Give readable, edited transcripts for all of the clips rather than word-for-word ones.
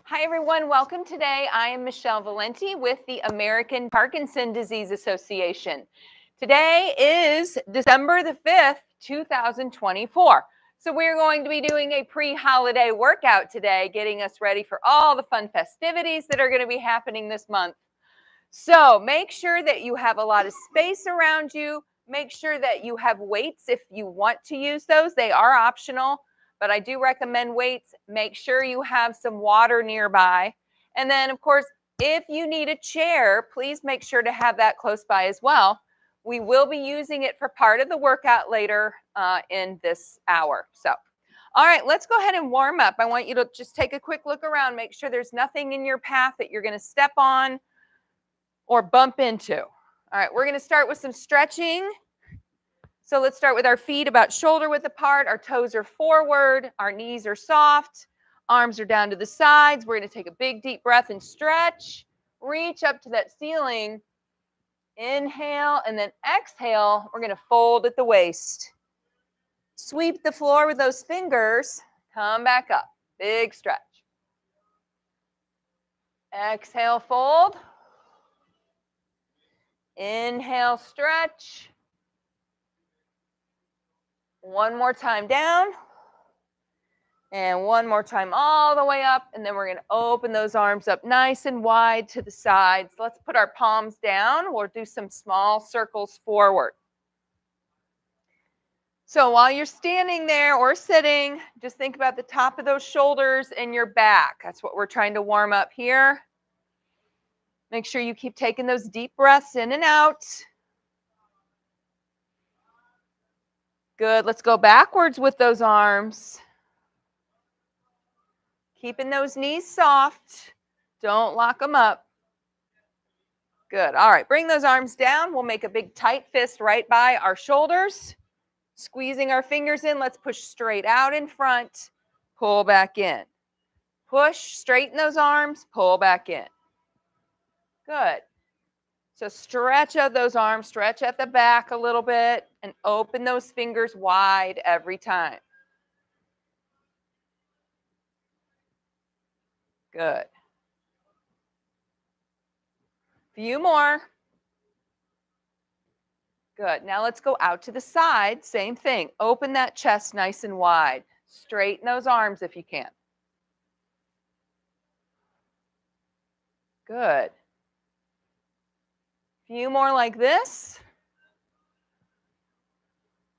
Hi, everyone. Welcome today. I am Michelle Valenti with the American Parkinson Disease Association. Today is December the 5th, 2024. So we're going to be doing a pre-holiday workout today, getting us ready for all the fun festivities that are going to be happening this month. So make sure that you have a lot of space around you. Make sure that you have weights if you want to use those. They are optional, but I do recommend weights. Make sure you have some water nearby. And then, of course, if you need a chair, please make sure to have that close by as well. We will be using it for part of the workout later in this hour. So, all right, let's go ahead and warm up. I want you to just take a quick look around, make sure there's nothing in your path that you're going to step on or bump into. All right, we're going to start with some stretching. So let's start with our feet about shoulder width apart. Our toes are forward. Our knees are soft. Arms are down to the sides. We're going to take a big deep breath and stretch. Reach up to that ceiling. Inhale and then exhale. We're going to fold at the waist. Sweep the floor with those fingers. Come back up. Big stretch. Exhale, fold. Inhale, stretch. One more time down. And one more time all the way up. And then we're going to open those arms up nice and wide to the sides. Let's put our palms down. We'll do some small circles forward. So while you're standing there or sitting, just think about the top of those shoulders and your back. That's what we're trying to warm up here. Make sure you keep taking those deep breaths in and out. Good. Let's go backwards with those arms. Keeping those knees soft. Don't lock them up. Good. All right. Bring those arms down. We'll make a big tight fist right by our shoulders. Squeezing our fingers in. Let's push straight out in front. Pull back in. Push. Straighten those arms. Pull back in. Good. So stretch out those arms. Stretch at the back a little bit. And open those fingers wide every time. Good. Few more. Good. Now let's go out to the side. Same thing. Open that chest nice and wide. Straighten those arms if you can. Good. Few more like this.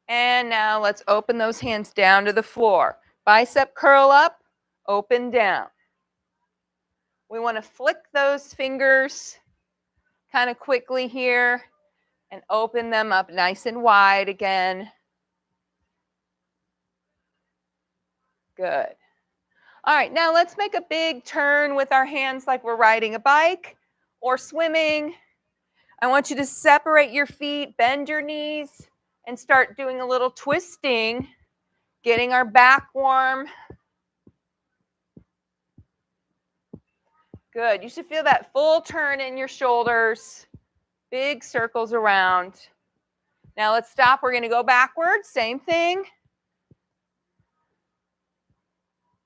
And now let's open those hands down to the floor. Bicep curl up, open down. We want to flick those fingers kind of quickly here and open them up nice and wide again. Good. All right, now let's make a big turn with our hands like we're riding a bike or swimming. I want you to separate your feet, bend your knees, and start doing a little twisting, getting our back warm. Good. You should feel that full turn in your shoulders, big circles around. Now let's stop. We're going to go backwards. Same thing.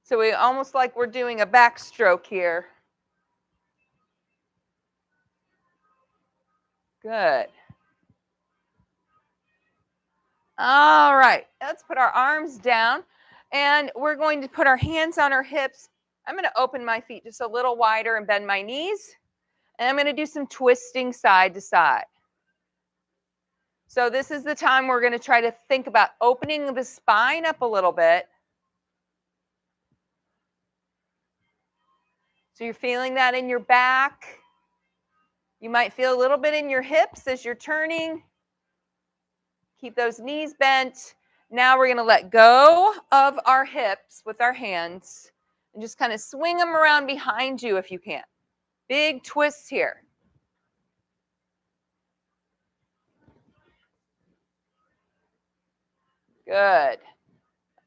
So we almost like we're doing a backstroke here. Good. All right. Let's put our arms down. And we're going to put our hands on our hips. I'm going to open my feet just a little wider and bend my knees. And I'm going to do some twisting side to side. So this is the time we're going to try to think about opening the spine up a little bit. So you're feeling that in your back. You might feel a little bit in your hips as you're turning. Keep those knees bent. Now we're going to let go of our hips with our hands and just kind of swing them around behind you if you can. Big twists here. Good.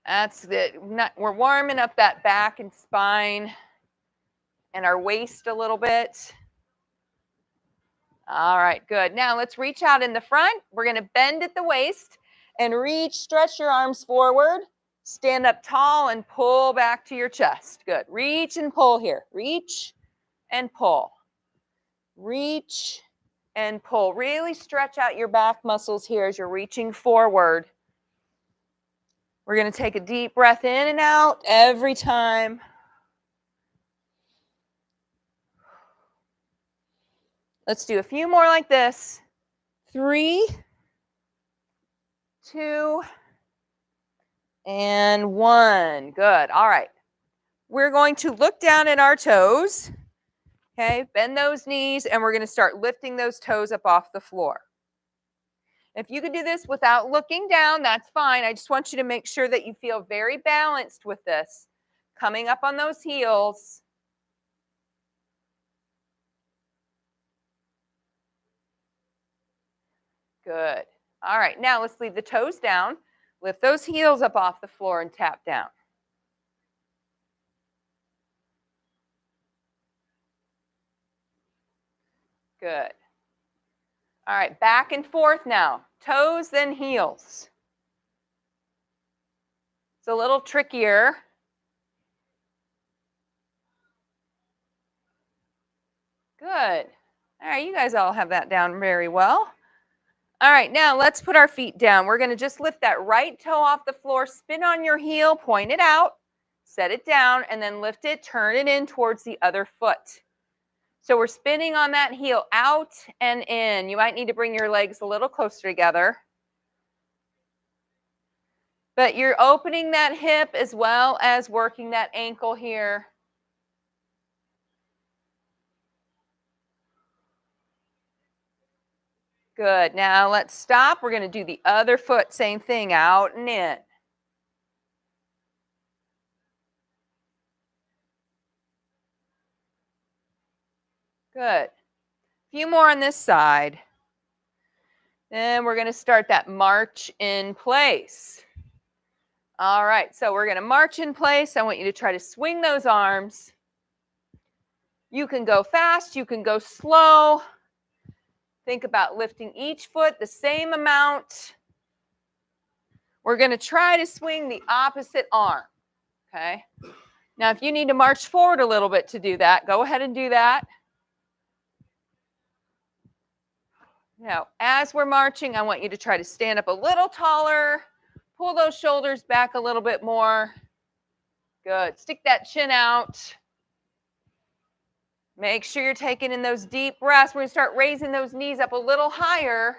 That's it. We're warming up that back and spine and our waist a little bit. All right, good. Now let's reach out in the front. We're going to bend at the waist and reach, stretch your arms forward. Stand up tall and pull back to your chest. Good. Reach and pull here. Reach and pull. Reach and pull. Really stretch out your back muscles here as you're reaching forward. We're going to take a deep breath in and out every time. Let's do a few more like this. 3, 2, and 1. Good. All right. We're going to look down at our toes. Okay, bend those knees, and we're going to start lifting those toes up off the floor. If you can do this without looking down, that's fine. I just want you to make sure that you feel very balanced with this. Coming up on those heels. Good. All right, now let's leave the toes down. Lift those heels up off the floor and tap down. Good. All right, back and forth now. Toes, then heels. It's a little trickier. Good. All right, you guys all have that down very well. All right, now let's put our feet down. We're going to just lift that right toe off the floor, spin on your heel, point it out, set it down, and then lift it, turn it in towards the other foot. So we're spinning on that heel out and in. You might need to bring your legs a little closer together. But you're opening that hip as well as working that ankle here. Good. Now let's stop. We're going to do the other foot. Same thing, out and in. Good. A few more on this side. Then we're going to start that march in place. All right, so we're going to march in place. I want you to try to swing those arms. You can go fast, you can go slow. Think about lifting each foot the same amount. We're going to try to swing the opposite arm, okay? Now, if you need to march forward a little bit to do that, go ahead and do that. Now, as we're marching, I want you to try to stand up a little taller, pull those shoulders back a little bit more. Good. Stick that chin out. Make sure you're taking in those deep breaths. We're going to start raising those knees up a little higher.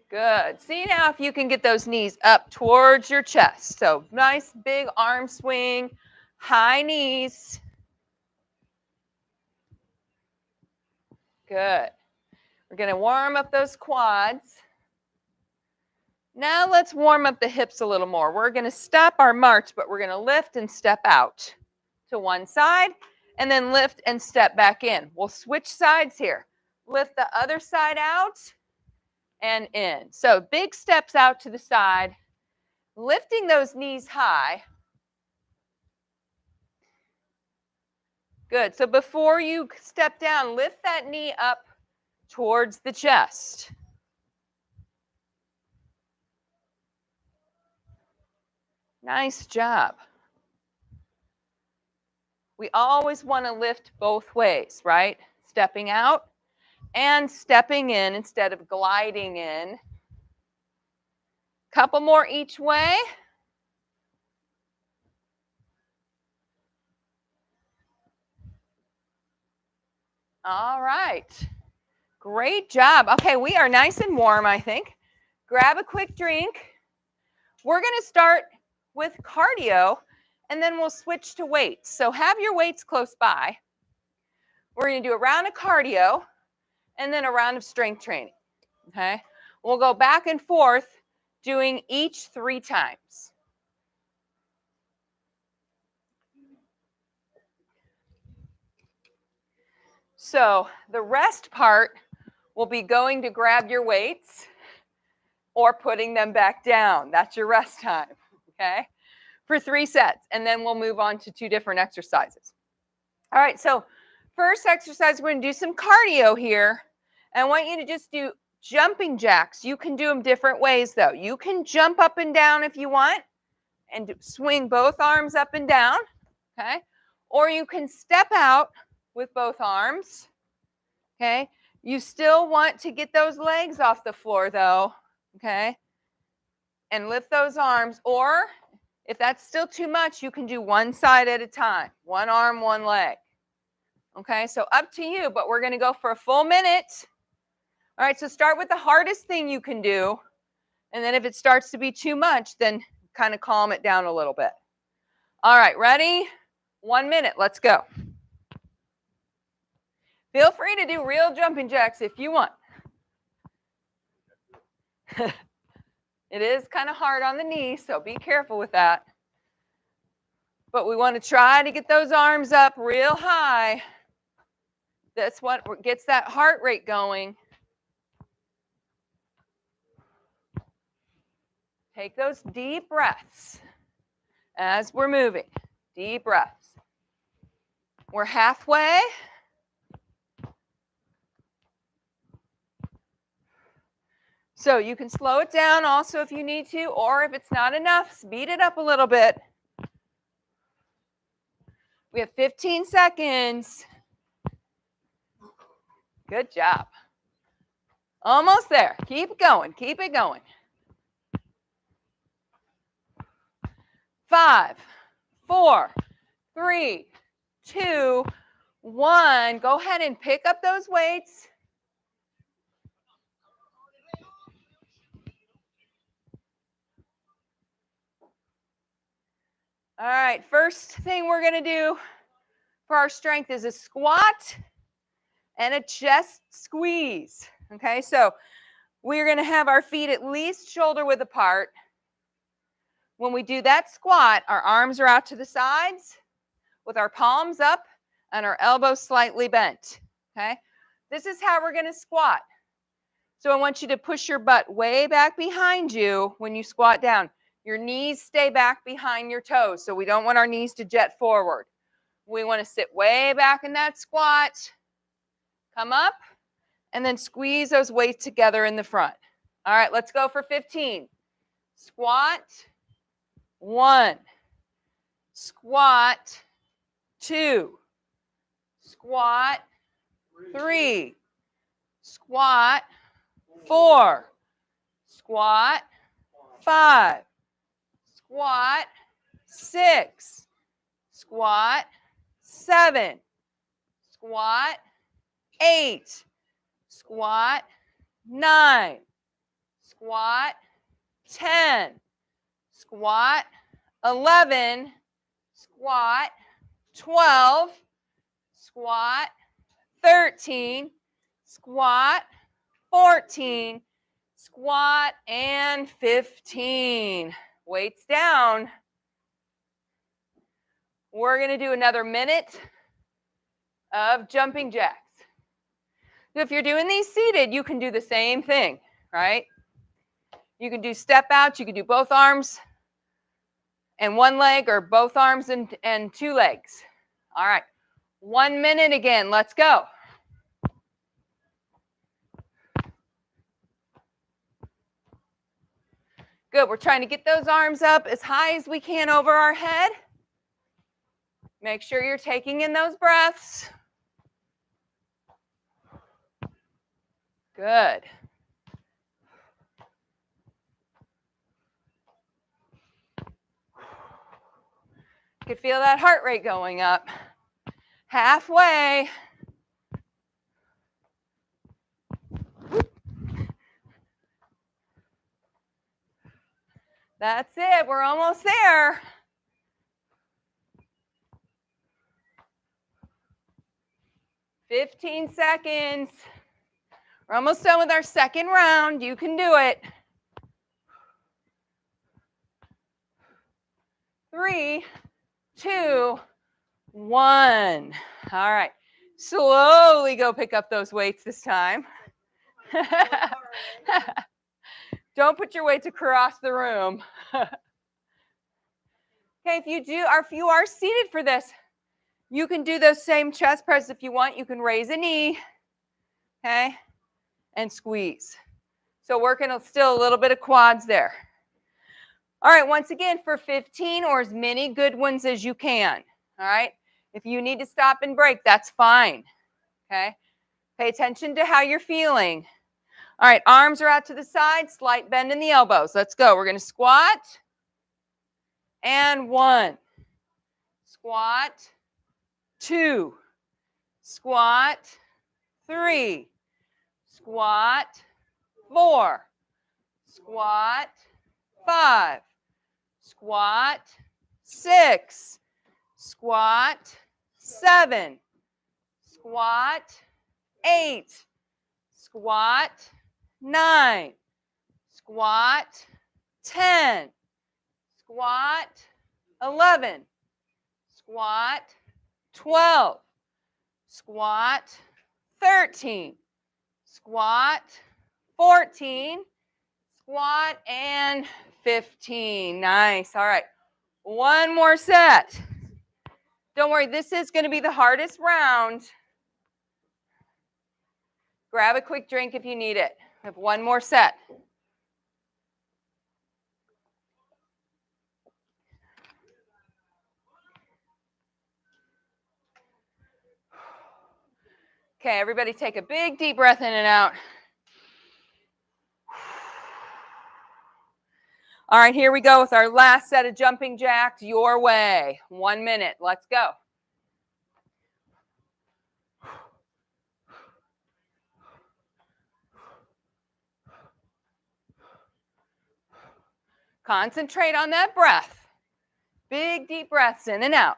Good. See now if you can get those knees up towards your chest. So nice big arm swing, high knees. Good. We're going to warm up those quads. Now let's warm up the hips a little more. We're going to stop our march, but we're going to lift and step out to one side and then lift and step back in. We'll switch sides here. Lift the other side out and in. So big steps out to the side, lifting those knees high. Good. So before you step down, lift that knee up towards the chest. Nice job. We always want to lift both ways, right? Stepping out and stepping in instead of gliding in. Couple more each way. All right. Great job. Okay, we are nice and warm, I think. Grab a quick drink. We're going to start with cardio, and then we'll switch to weights. So have your weights close by. We're going to do a round of cardio and then a round of strength training. Okay? We'll go back and forth doing each 3 times. So the rest part will be going to grab your weights or putting them back down. That's your rest time, okay? For 3 sets, and then we'll move on to 2 different exercises. All right, so first exercise, we're going to do some cardio here. And I want you to just do jumping jacks, you can do them different ways though. You can jump up and down if you want and swing both arms up and down, okay? Or you can step out with both arms, okay? You still want to get those legs off the floor though, okay? And lift those arms, or if that's still too much, you can do one side at a time. One arm, one leg. Okay, so up to you, but we're gonna go for a full minute. All right, so start with the hardest thing you can do, and then if it starts to be too much, then kind of calm it down a little bit. All right, ready? 1 minute, let's go. Feel free to do real jumping jacks if you want. It is kind of hard on the knee, so be careful with that. But we want to try to get those arms up real high. That's what gets that heart rate going. Take those deep breaths as we're moving. Deep breaths. We're halfway. So you can slow it down also if you need to, or if it's not enough, speed it up a little bit. We have 15 seconds. Good job. Almost there. Keep going. Keep it going. 5, 4, 3, 2, 1. Go ahead and pick up those weights. All right, first thing we're going to do for our strength is a squat and a chest squeeze. Okay, so we're going to have our feet at least shoulder width apart. When we do that squat, our arms are out to the sides with our palms up and our elbows slightly bent. Okay, this is how we're going to squat. So I want you to push your butt way back behind you when you squat down. Your knees stay back behind your toes, so we don't want our knees to jet forward. We want to sit way back in that squat, come up, and then squeeze those weights together in the front. All right, let's go for 15. Squat, 1. Squat, 2. Squat, 3. Squat, 4. Squat, 5. Squat, 6. Squat, 7. Squat, 8. Squat, 9. Squat, 10. Squat, 11. Squat, 12. Squat, 13. Squat, 14. Squat, and 15. Weights down. We're going to do another minute of jumping jacks. If you're doing these seated, you can do the same thing, right? You can do step out. You can do both arms and one leg, or both arms and two legs. All right. 1 minute again. Let's go. Good. We're trying to get those arms up as high as we can over our head. Make sure you're taking in those breaths. Good. You can feel that heart rate going up. Halfway. That's it. We're almost there. "15 seconds. We're almost done with our second round. You can do it. 3, 2, 1. All right. Slowly go pick up those weights this time. Don't put your weights across the room. Okay, if you are seated for this, you can do those same chest presses if you want. You can raise a knee, okay, and squeeze. So working still a little bit of quads there. All right, once again, for 15 or as many good ones as you can. All right, if you need to stop and break, that's fine. Okay, pay attention to how you're feeling. All right, arms are out to the side, slight bend in the elbows. Let's go. We're going to squat. And 1. Squat. 2. Squat. 3. Squat. 4. Squat. 5. Squat. 6. Squat. 7. Squat. 8. Squat. 9. Squat. 10. Squat. 11. Squat. 12. Squat. 13. Squat. 14. Squat. And 15. Nice. All right. One more set. Don't worry, this is going to be the hardest round. Grab a quick drink if you need it. We have one more set. Okay, everybody take a big deep breath in and out. All right, here we go with our last set of jumping jacks your way. 1 minute. Let's go. Concentrate on that breath. Big deep breaths in and out.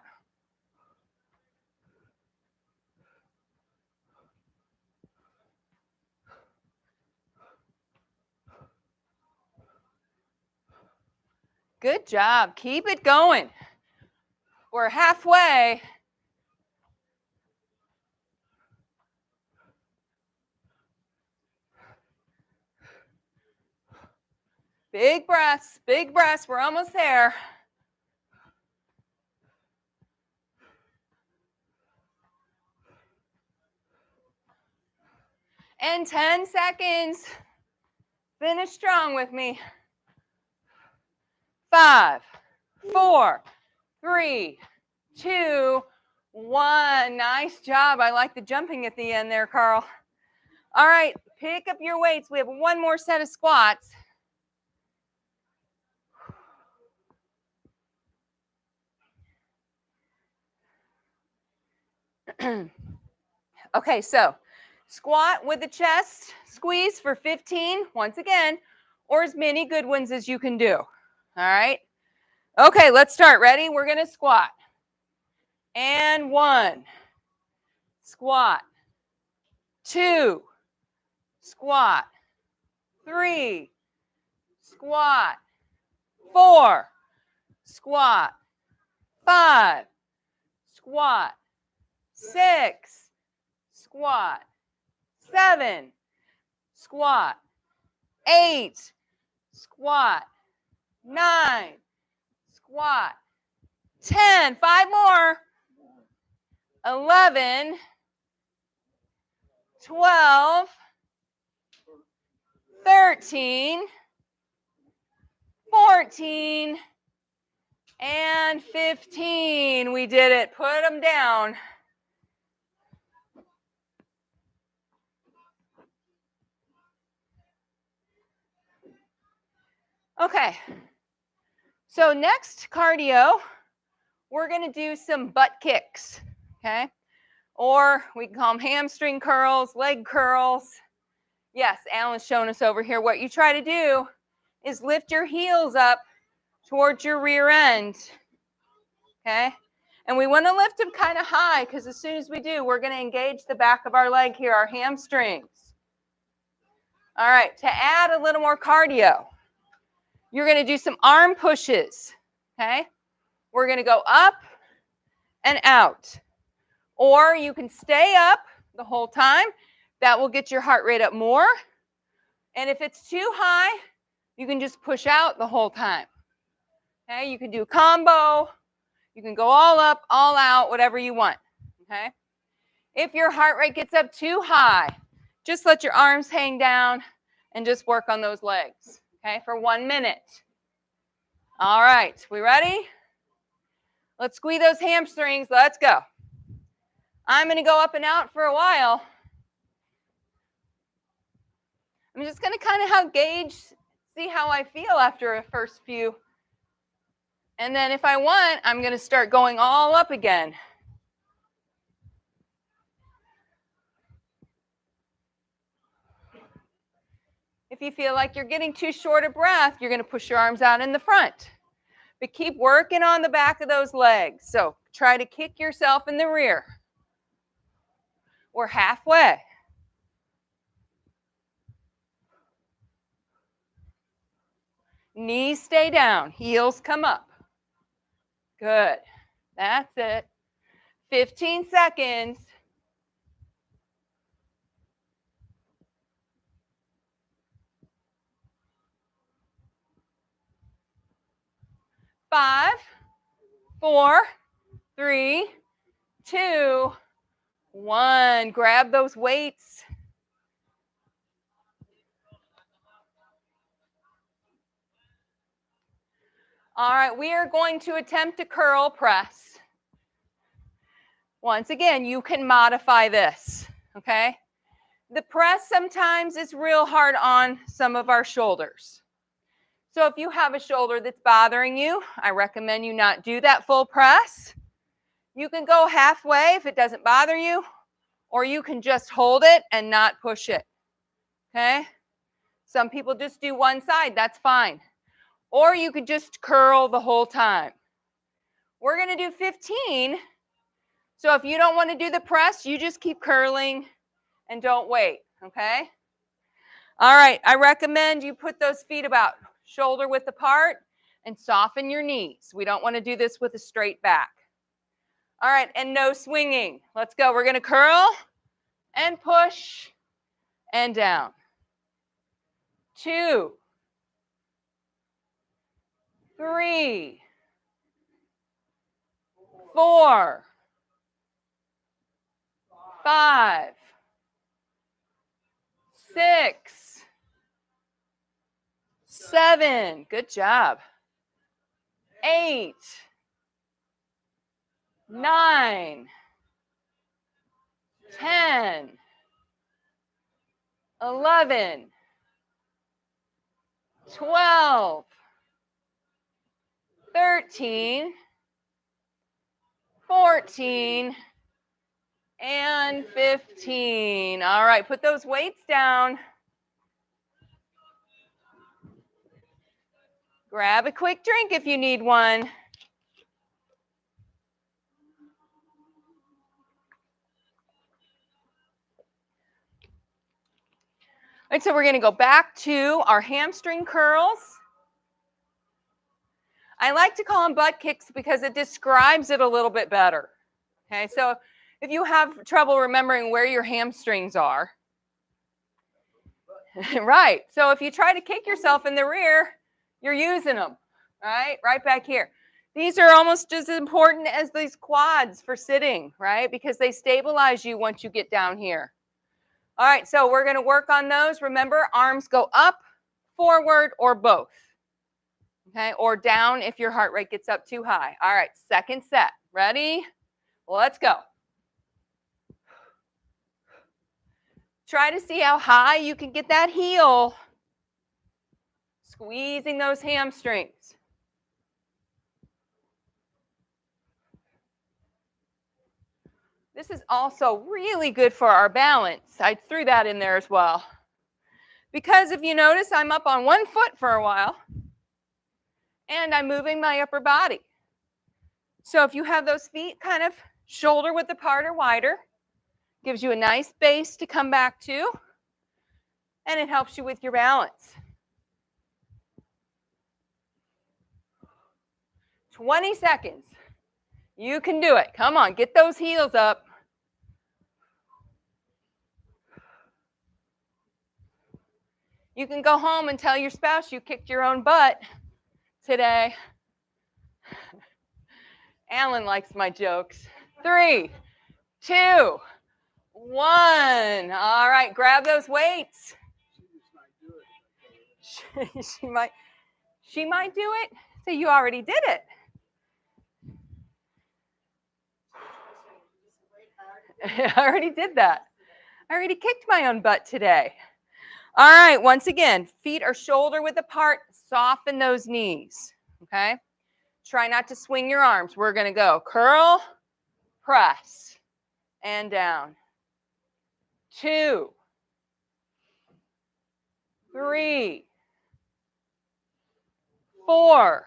Good job. Keep it going. We're halfway. Big breaths, big breaths. We're almost there. And 10 seconds. Finish strong with me. 5, 4, 3, 2, 1. Nice job. I like the jumping at the end there, Carl. All right, pick up your weights. We have one more set of squats. Okay, so squat with the chest squeeze for 15, once again, or as many good ones as you can do. All right. Okay, let's start. Ready? We're going to squat. And 1. Squat. 2. Squat. 3. Squat. 4. Squat. 5. Squat. 6. Squat. 7. Squat. 8. Squat. 9. Squat. 10. 5 more. 11. 12. 13. 14. And 15. We did it. Put them down. Okay. So next cardio, we're going to do some butt kicks. Okay. Or we can call them hamstring curls, leg curls. Yes, Alan's showing us over here. What you try to do is lift your heels up towards your rear end. Okay. And we want to lift them kind of high because as soon as we do, we're going to engage the back of our leg here, our hamstrings. All right. To add a little more cardio, you're going to do some arm pushes. Okay. We're going to go up and out. Or you can stay up the whole time. That will get your heart rate up more. And if it's too high, you can just push out the whole time. Okay, you can do a combo. You can go all up, all out, whatever you want. Okay. If your heart rate gets up too high, just let your arms hang down and just work on those legs, okay, for 1 minute. All right, we ready? Let's squeeze those hamstrings. Let's go. I'm going to go up and out for a while. I'm just going to kind of see how I feel after a first few. And then if I want, I'm going to start going all up again. If you feel like you're getting too short of breath, you're going to push your arms out in the front. But keep working on the back of those legs. So try to kick yourself in the rear. We're halfway. Knees stay down, heels come up. Good. That's it. 15 seconds. 5, 4, 3, 2, 1. Grab those weights. All right, we are going to attempt a curl press. Once again, you can modify this, okay? The press sometimes is real hard on some of our shoulders. So if you have a shoulder that's bothering you, I recommend you not do that full press. You can go halfway if it doesn't bother you, or you can just hold it and not push it, okay? Some people just do one side, that's fine. Or you could just curl the whole time. We're going to do 15. So if you don't want to do the press, you just keep curling and don't wait, okay? All right, I recommend you put those feet about shoulder width apart and soften your knees. We don't want to do this with a straight back. All right, and no swinging. Let's go. We're going to curl and push and down. 2, 3, 4, 5, 6, 7. Good job. 8, 9, 10, 11, 12, 13, 14, and 15. All right, put those weights down. Grab a quick drink if you need one. All right, so we're going to go back to our hamstring curls. I like to call them butt kicks because it describes it a little bit better. Okay, so if you have trouble remembering where your hamstrings are, right, so if you try to kick yourself in the rear, you're using them, right back here. These are almost as important as these quads for sitting, right, because they stabilize you once you get down here. All right, so we're going to work on those. Remember, arms go up, forward, or both, okay, or down if your heart rate gets up too high. All right, second set. Ready? Let's go. Try to see how high you can get that heel. Squeezing those hamstrings. This is also really good for our balance. I threw that in there as well. Because if you notice, I'm up on one foot for a while, and I'm moving my upper body. So if you have those feet kind of shoulder width apart or wider, gives you a nice base to come back to, and it helps you with your balance. 20 seconds. You can do it. Come on, get those heels up. You can go home and tell your spouse you kicked your own butt today. Alan likes my jokes. 3, 2, 1. All right, grab those weights. She might do it. So you already did it. I already did that. I already kicked my own butt today. All right, once again, feet are shoulder width apart. Soften those knees, okay? Try not to swing your arms. We're going to go curl, press, and down. 2, 3, 4,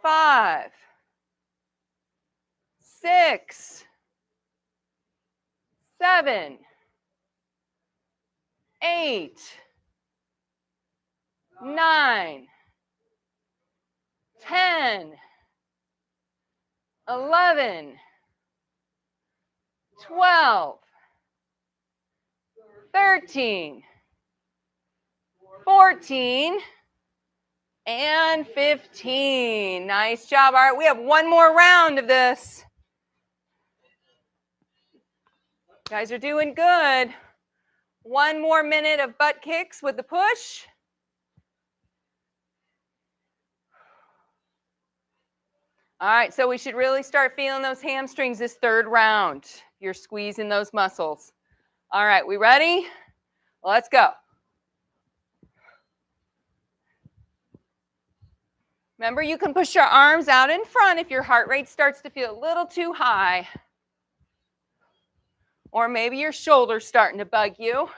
5, 6, 7, 8, 9, 10, 11, 12, 13, 14, and 15. Nice job. All right, we have one more round of this. You guys are doing good. One more minute of butt kicks with the push. All right, so we should really start feeling those hamstrings this third round. You're squeezing those muscles. All right, we ready? Let's go. Remember, you can push your arms out in front if your heart rate starts to feel a little too high. Or maybe your shoulder's starting to bug you.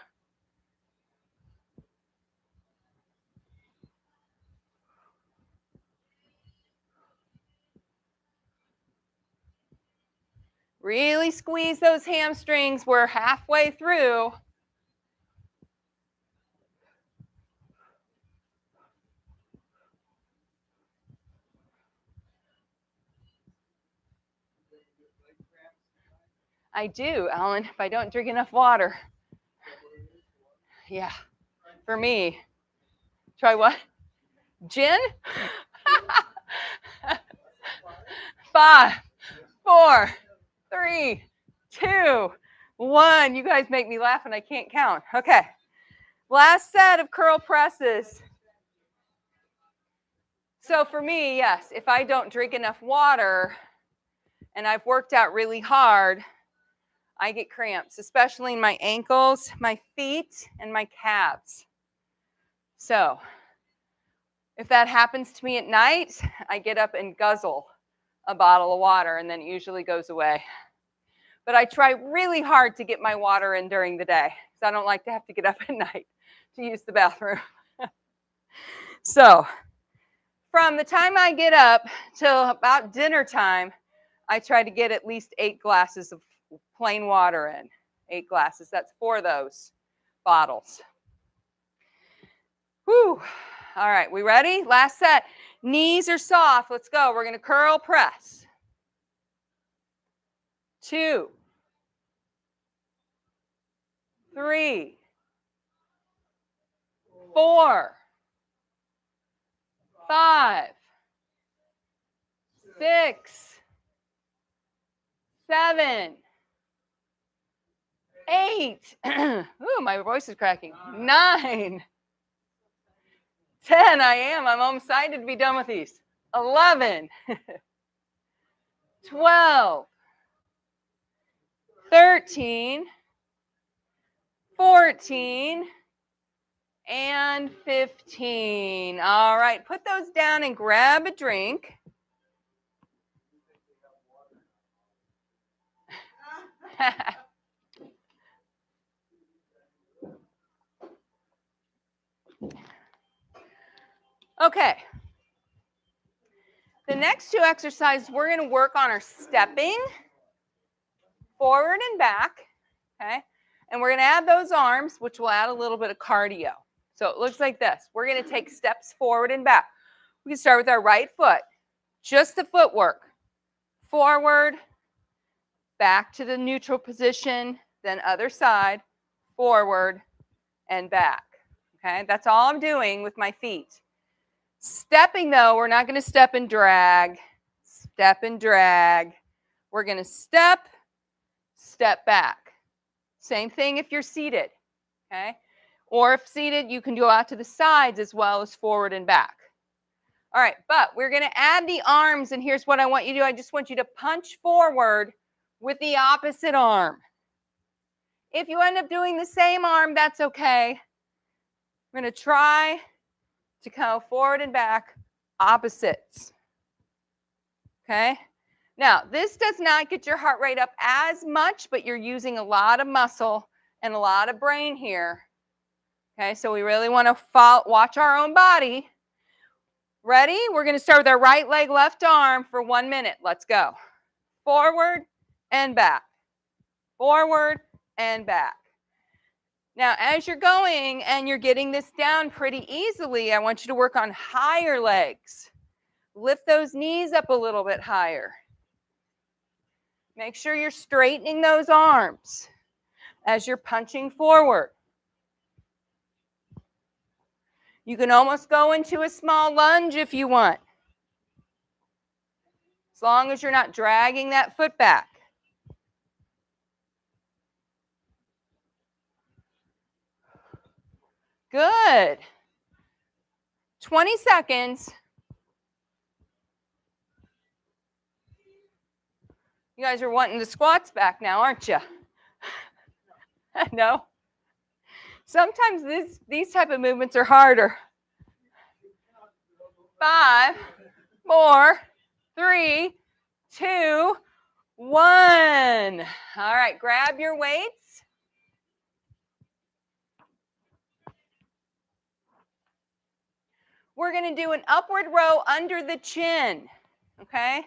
Really squeeze those hamstrings. We're halfway through. I do, Alan, if I don't drink enough water. Yeah, for me. Try what? Gin? 5, 4, 3, 2, 1. You guys make me laugh and I can't count. Okay. Last set of curl presses. So for me, yes, if I don't drink enough water and I've worked out really hard, I get cramps, especially in my ankles, my feet, and my calves. So if that happens to me at night, I get up and guzzle a bottle of water, and then it usually goes away. But I try really hard to get my water in during the day, because I don't like to have to get up at night to use the bathroom. So from the time I get up till about dinner time, I try to get at least 8 glasses of plain water in. 8 glasses, that's 4 of those bottles. Whew. All right, we ready? Last set. Knees are soft. Let's go. We're going to curl press. 2, 3, 4, 5, 6, 7, 8. Ooh, my voice is cracking. 9, 10. I am. I'm excited to be done with these. 11, 12, 13, 14, and 15. All right, put those down and grab a drink. Okay. The next 2 exercises, we're going to work on our stepping forward and back, okay? And we're going to add those arms, which will add a little bit of cardio. So it looks like this. We're going to take steps forward and back. We can start with our right foot, just the footwork. Forward, back to the neutral position, then other side, forward, and back. Okay, that's all I'm doing with my feet. Stepping, though, we're not going to step and drag. Step and drag. We're going to step, step back. Same thing if you're seated. Okay, Or if seated, you can go out to the sides as well as forward and back. All right, but we're going to add the arms, and here's what I want you to do. I just want you to punch forward with the opposite arm. If you end up doing the same arm, that's okay. We're going to try to go forward and back, opposites. Okay? Now, this does not get your heart rate up as much, but you're using a lot of muscle and a lot of brain here. Okay, so we really want to watch our own body. Ready? We're going to start with our right leg, left arm for 1 minute. Let's go. Forward and back. Forward and back. Now, as you're going and you're getting this down pretty easily, I want you to work on higher legs. Lift those knees up a little bit higher. Make sure you're straightening those arms as you're punching forward. You can almost go into a small lunge if you want, as long as you're not dragging that foot back. Good. 20 seconds. You guys are wanting the squats back now, aren't you? No? Sometimes these type of movements are harder. 5, 4, 3, 2, 1. All right, grab your weights. We're going to do an upward row under the chin, okay?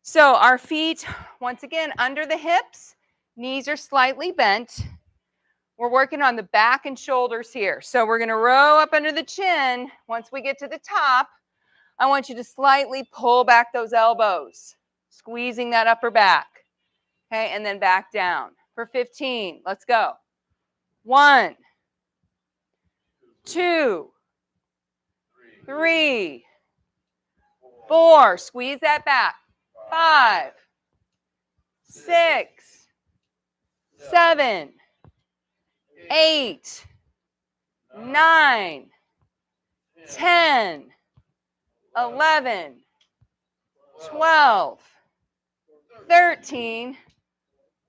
So our feet, once again, under the hips, knees are slightly bent. We're working on the back and shoulders here. So we're going to row up under the chin. Once we get to the top, I want you to slightly pull back those elbows, squeezing that upper back. Okay, and then back down for 15. Let's go. 1, 2, 3, 4. Squeeze that back. 5, 6, 7, 8, 9, 10, 11, 12, 13,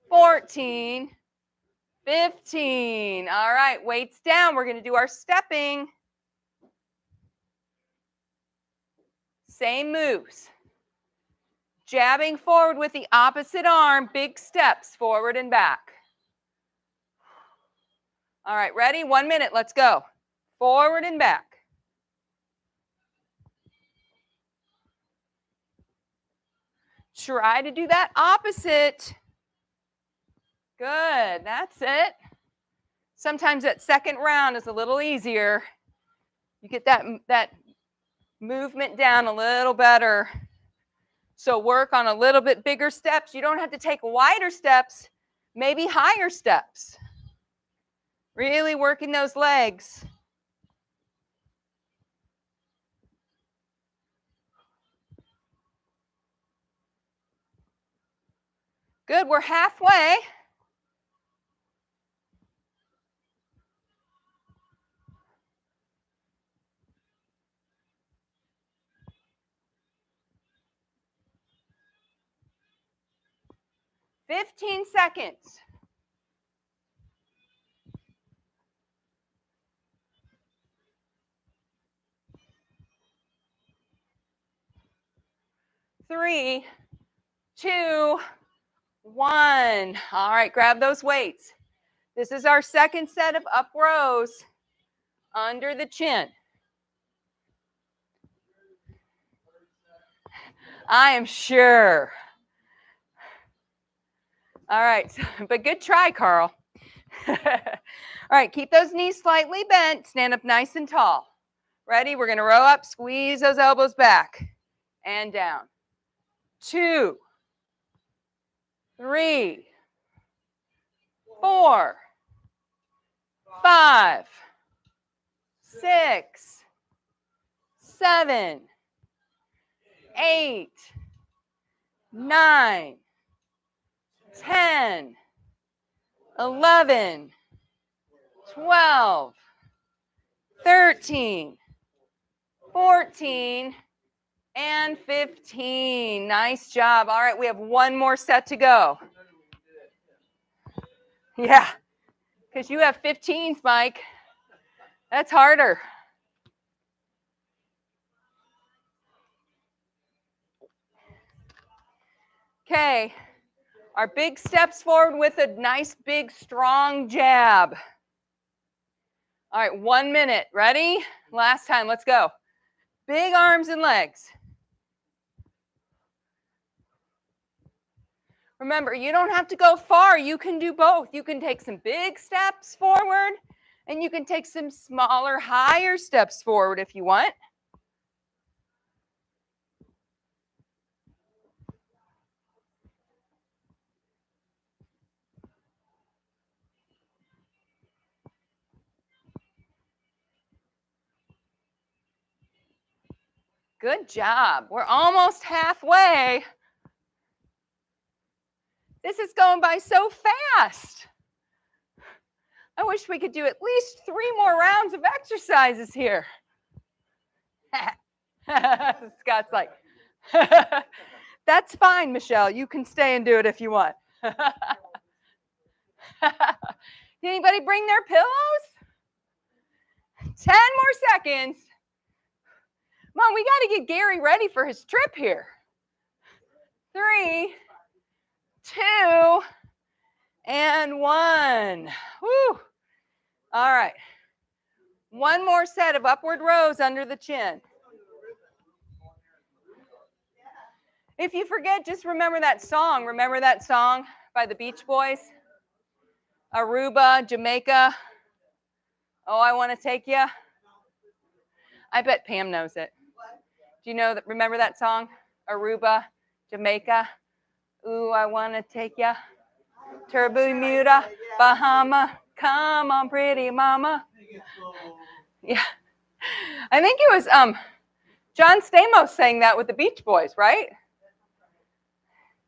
14, 15. All right, weights down. We're going to do our stepping. Same moves. Jabbing forward with the opposite arm, big steps forward and back. All right, ready? 1 minute, let's go. Forward and back. Try to do that opposite. Good, that's it. Sometimes that second round is a little easier. You get that movement down a little better. So work on a little bit bigger steps. You don't have to take wider steps, maybe higher steps. Really working those legs. Good, we're halfway. "15 seconds. Three, 2, 1. All right, grab those weights. This is our second set of up rows under the chin. I am sure. All right, but good try, Carl. All right, keep those knees slightly bent. Stand up nice and tall. Ready? We're going to row up, squeeze those elbows back and down. 2, 3, 4, 5, 6, 7, 8, 9, 10, 11, 12, 13, 14, and 15. Nice job. All right, we have one more set to go. Yeah, because you have 15s, Mike. That's harder. Okay, our big steps forward with a nice, big, strong jab. All right, 1 minute. Ready? Last time, let's go. Big arms and legs. Remember, you don't have to go far. You can do both. You can take some big steps forward, and you can take some smaller, higher steps forward if you want. Good job. We're almost halfway. This is going by so fast. I wish we could do at least 3 more rounds of exercises here. Scott's like, that's fine, Michelle. You can stay and do it if you want. Did anybody bring their pillows? 10 more seconds. Mom, we got to get Gary ready for his trip here. 3, 2, and 1. Woo. All right. One more set of upward rows under the chin. If you forget, just remember that song. Remember that song by the Beach Boys? Aruba, Jamaica. Oh, I want to take you. I bet Pam knows it. Do you know that? Remember that song? Aruba, Jamaica. Ooh, I want to take you. To Bermuda, Bahama. Come on, pretty mama. Yeah. I think it was John Stamos sang that with the Beach Boys, right?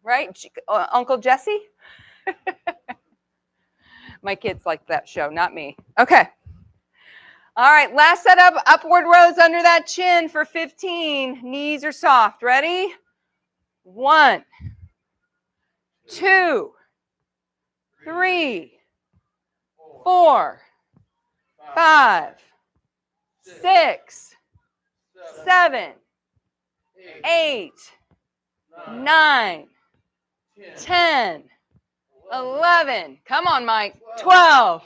Right? Uncle Jesse? My kids like that show, not me. Okay. All right, last set of upward rows under that chin for 15. Knees are soft. Ready? 1, 2, 3, 4, 5, 6, 7, 8, 9, 10, 11. Come on, Mike. 12,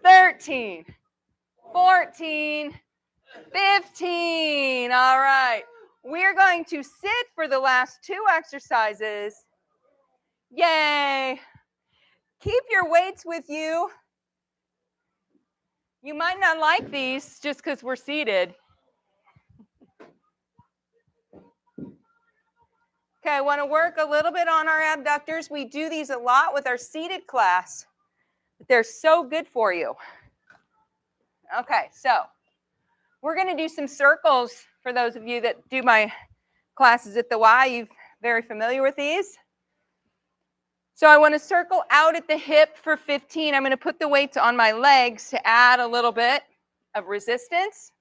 13, 14, 15. All right. We're going to sit for the last 2 exercises. Yay. Keep your weights with you. You might not like these just because we're seated. Okay, I want to work a little bit on our abductors. We do these a lot with our seated class. They're so good for you. Okay, so we're going to do some circles for those of you that do my classes at the Y. You're very familiar with these. So I want to circle out at the hip for 15. I'm going to put the weights on my legs to add a little bit of resistance.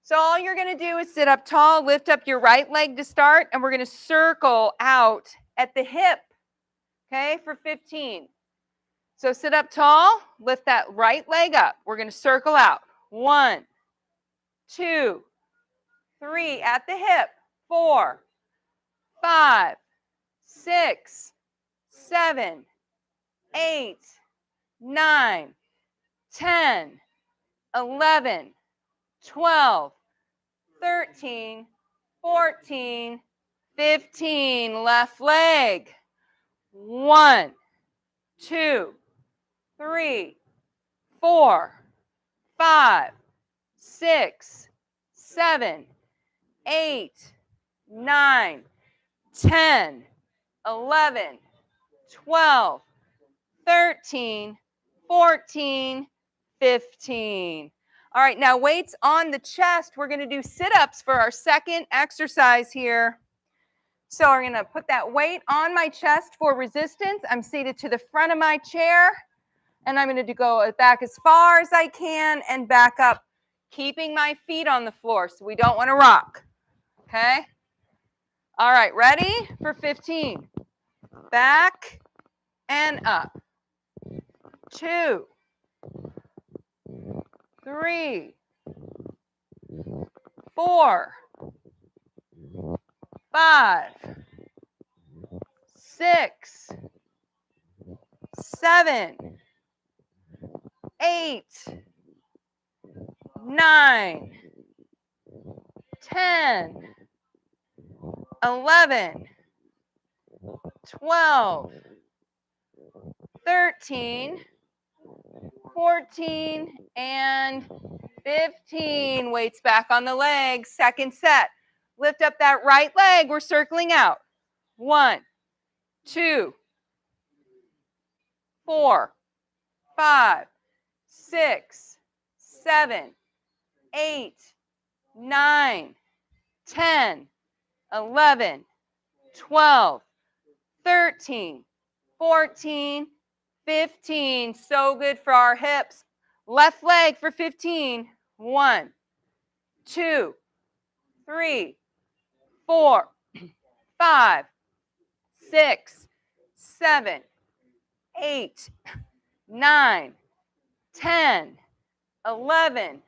So all you're going to do is sit up tall, lift up your right leg to start, and we're going to circle out at the hip, okay, for 15. So sit up tall, lift that right leg up. We're going to circle out. 1, 2, 3 at the hip. 4, 5, 6, 7, 8, 9, 10, 11, 12, 13, 14, 15. Left leg. 1, 2, 3, 4, 5, 6, 7, 8, 9, 10, 11, 12, 13, 14, 15. All right, now weights on the chest. We're going to do sit-ups for our second exercise here. So we're going to put that weight on my chest for resistance. I'm seated to the front of my chair, And I'm going to go back as far as I can and back up, keeping my feet on the floor so we don't want to rock. Okay? All right, ready for 15. Back and up. 2, 3, 4, 5, 6, 7, 8, 9, 10, 11, 12, 13, 14, and 15. Weights back on the legs. Second set. Lift up that right leg. We're circling out. 1, 2, 4, 5, 6, 7, 8, 9, 10, 11, 12, 13, 14, 15. So good for our hips. Left leg for 15. 1, 2, 3, 4, 5, 6, 7, 8, 9, 10, 11,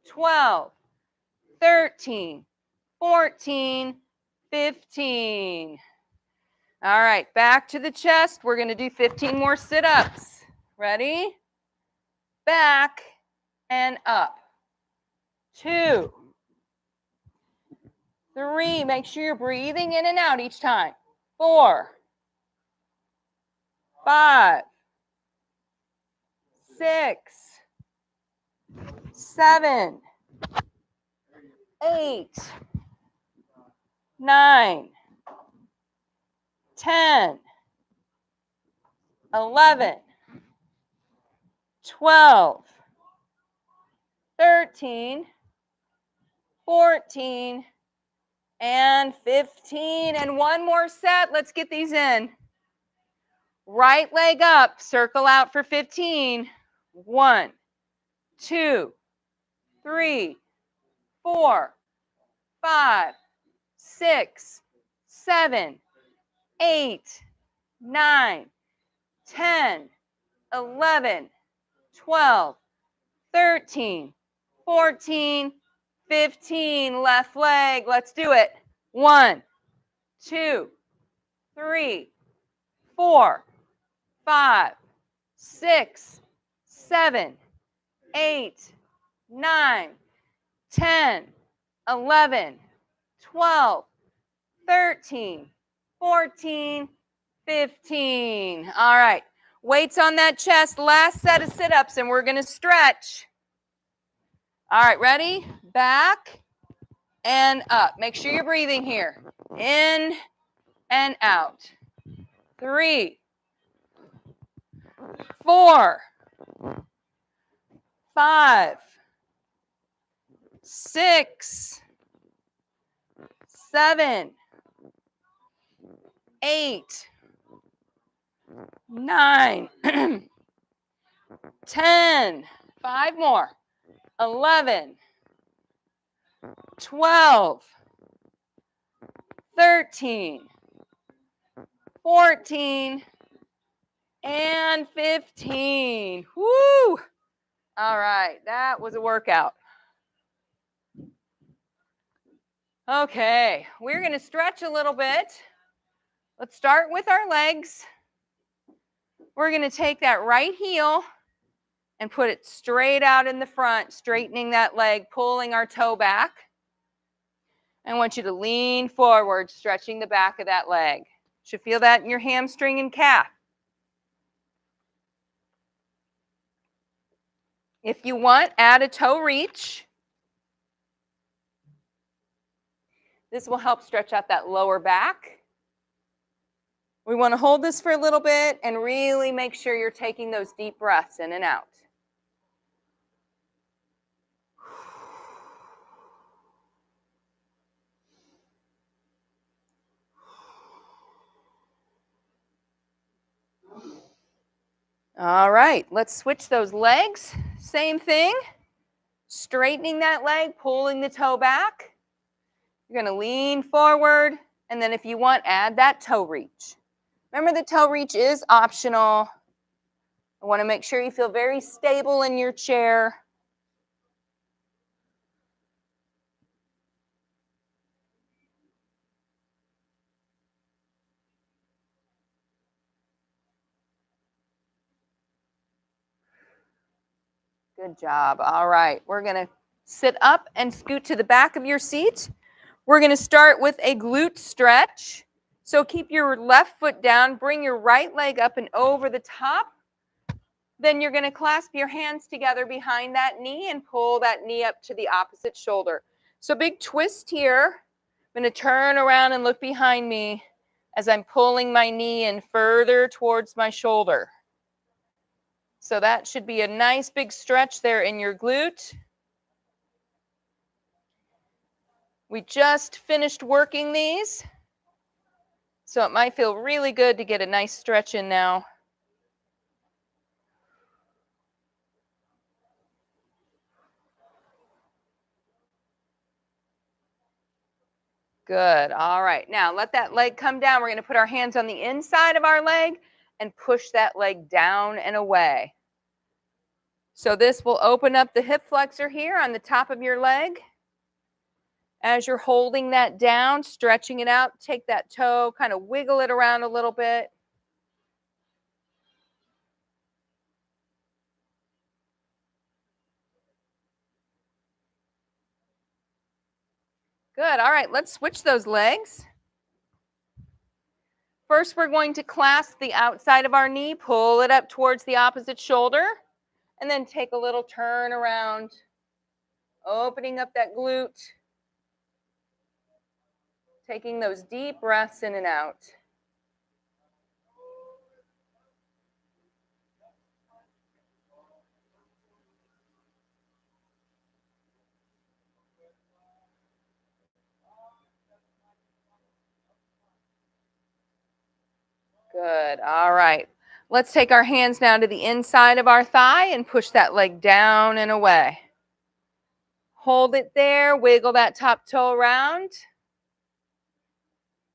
12, 13, 14, 15. All right, back to the chest. We're going to do 15 more sit-ups. Ready? Back and up. 2, 3. Make sure you're breathing in and out each time. 4, 5, 6, 7, 8, 9, 10, 11, 12, 13, 14, and 15. And one more set. Let's get these in. Right leg up, circle out for 15. 1, 2, 3, 4, 5, 6, 7, 8, 9, 10, 11, 12, 13, 14, 15. Left leg. Let's do it. 1, 2, 3, 4, 5, 6, 7, 8, 9, 10, 11, 12, 13, 14, 15. All right. Weights on that chest. Last set of sit-ups, and we're going to stretch. All right, ready? Back and up. Make sure you're breathing here. In and out. 3, 4, 5, 6, 7, 8, 9, 10, 5 more, 11, 12, 13, 14, and 15. Woo! All right, that was a workout. Okay, we're going to stretch a little bit. Let's start with our legs. We're going to take that right heel and put it straight out in the front, straightening that leg, pulling our toe back. I want you to lean forward, stretching the back of that leg. You should feel that in your hamstring and calf. If you want, add a toe reach. This will help stretch out that lower back. We want to hold this for a little bit and really make sure you're taking those deep breaths in and out. All right, let's switch those legs. Same thing. Straightening that leg, pulling the toe back. You're going to lean forward, and then if you want, add that toe reach. Remember, the toe reach is optional. I want to make sure you feel very stable in your chair. Good job. All right, we're going to sit up and scoot to the back of your seat. We're going to start with a glute stretch. So keep your left foot down, bring your right leg up and over the top. Then you're going to clasp your hands together behind that knee and pull that knee up to the opposite shoulder. So big twist here. I'm going to turn around and look behind me as I'm pulling my knee in further towards my shoulder. So that should be a nice big stretch there in your glute. We just finished working these, so it might feel really good to get a nice stretch in now. Good. All right. Now let that leg come down. We're going to put our hands on the inside of our leg and push that leg down and away. So this will open up the hip flexor here on the top of your leg. As you're holding that down, stretching it out, take that toe, kind of wiggle it around a little bit. Good. All right, let's switch those legs. First, we're going to clasp the outside of our knee, pull it up towards the opposite shoulder, and then take a little turn around, opening up that glute, taking those deep breaths in and out. Good. All right. Let's take our hands down to the inside of our thigh and push that leg down and away. Hold it there. Wiggle that top toe around.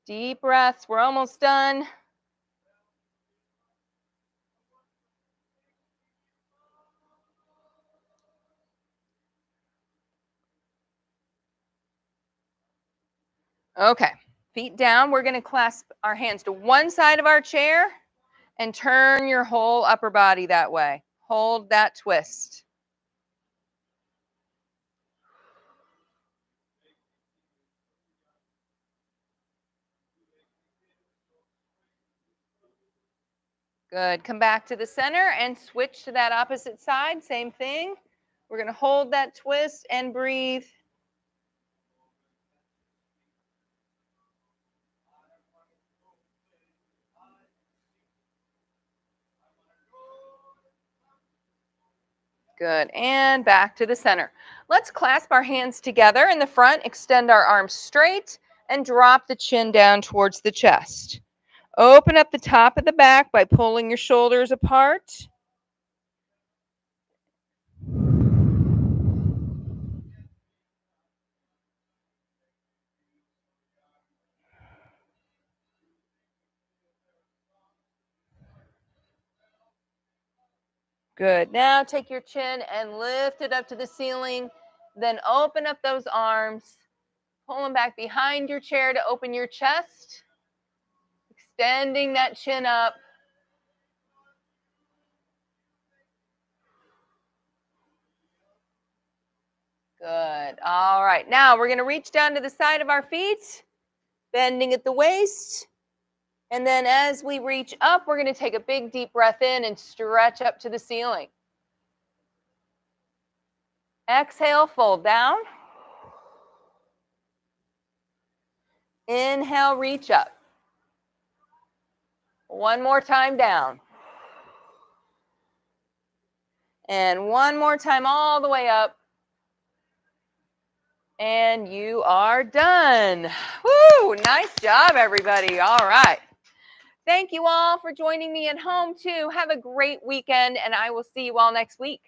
Deep breaths. We're almost done. Okay. Feet down. We're going to clasp our hands to one side of our chair and turn your whole upper body that way. Hold that twist. Good. Come back to the center and switch to that opposite side. Same thing. We're going to hold that twist and breathe. Good. And back to the center. Let's clasp our hands together in the front, extend our arms straight, and drop the chin down towards the chest. Open up the top of the back by pulling your shoulders apart. Good. Now take your chin and lift it up to the ceiling. Then open up those arms. Pull them back behind your chair to open your chest. Extending that chin up. Good. All right. Now we're going to reach down to the side of our feet, bending at the waist. And then as we reach up, we're going to take a big deep breath in and stretch up to the ceiling. Exhale, fold down. Inhale, reach up. One more time down. And one more time all the way up. And you are done. Woo! Nice job, everybody. All right. Thank you all for joining me at home too. Have a great weekend, and I will see you all next week.